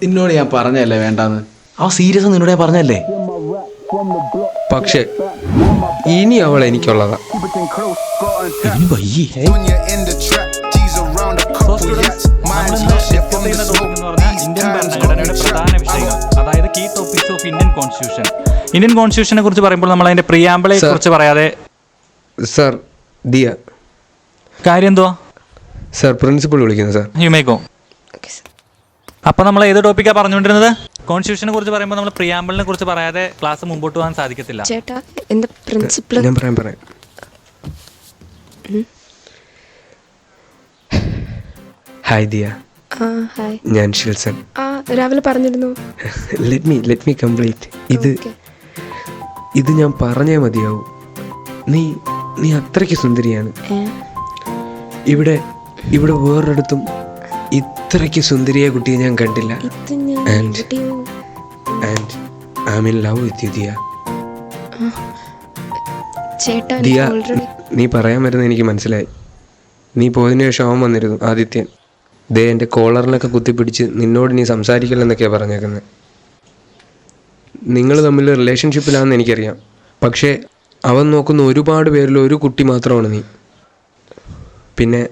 നിന്നോട് ഞാൻ പറഞ്ഞല്ലേ വേണ്ടാന്ന്. ആ സീരിയസ് നിന്നോട് ഞാൻ പറഞ്ഞല്ലേ. പക്ഷെ ഇനി അവൾ എനിക്കുള്ളതാ. ഇനി വയ്യേ. ഇന്ത്യൻ ഭരണഘടനയുടെ പ്രധാന വിഷയങ്ങൾ, അതായത് key topics of Indian constitution. Indian കോൺസ്റ്റിറ്റ്യൂഷനെ കുറിച്ച് പറയുമ്പോൾ നമ്മൾ അതിന്റെ പ്രിയാമ്പിളെ കുറിച്ച് പറയാതെ. സർ, ദിയ. കാര്യം എന്തുവാ? സർ, പ്രിൻസിപ്പൾ വിളിക്കുന്നു സർ. You may go. അപ്പൊ നമ്മൾ ഏത് ടോപ്പിക്കാ പറഞ്ഞുകൊണ്ടിരുന്നത്? കോൺസ്റ്റിറ്റ്യൂഷനെ കുറിച്ച് പറയുമ്പോൾ നമ്മൾ പ്രിയാമ്പിളിനെ കുറിച്ച് പറയാതെ ക്ലാസ് മുമ്പോട്ട് പോകാൻ സാധിക്കത്തില്ല. ചേട്ടാ, എന്താ പ്രിൻസിപ്പൽ? ഞാൻ പറയാം. ഹായ് ദിയ. ഹായ്. ഞാൻ ഷിൽസൺ. രാവിലെ പറഞ്ഞിരുന്നു. Let me complete. ഇത് ഞാൻ പറഞ്ഞേ മതിയാവൂ. നീ അത്രയ്ക്ക് സുന്ദരിയാണ്. ഇവിടെ വേറൊരിടത്തും ഇത്രയ്ക്ക് സുന്ദരിയായ കുട്ടിയെ ഞാൻ കണ്ടില്ല. And I am in love with you Diya. Diya, നീ പറയാൻ വരുന്നത് എനിക്ക് മനസ്സിലായി. നീ പോയതിനു ശേഷം അവൻ വന്നിരുന്നു, ആദിത്യൻ. ദേ എൻ്റെ കോളറിനൊക്കെ കുത്തിപ്പിടിച്ച് നിന്നോട് നീ സംസാരിക്കില്ലെന്നൊക്കെയാണ് പറഞ്ഞേക്കുന്നത്. നിങ്ങൾ തമ്മിൽ റിലേഷൻഷിപ്പിലാണെന്ന് എനിക്കറിയാം. പക്ഷേ അവൻ നോക്കുന്ന ഒരുപാട് പേരിൽ ഒരു കുട്ടി മാത്രമാണ് നീ. പിന്നെ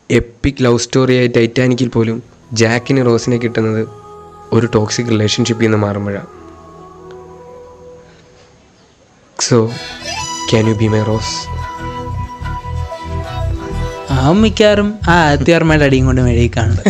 എപ്പിക് ലവ് സ്റ്റോറിയായി ടൈറ്റാനിക്കിൽ പോലും ജാക്കിന് റോസിനെ കിട്ടുന്നത് ഒരു ടോക്സിക് റിലേഷൻഷിപ്പിൽ നിന്ന് മാറുമ്പോഴാണ്. So can you be my rose? ആ മിക്കാറും ആ ആദ്യമാരുടെ അടിയും കൊണ്ട് മെഴുകി കാണുന്നത്.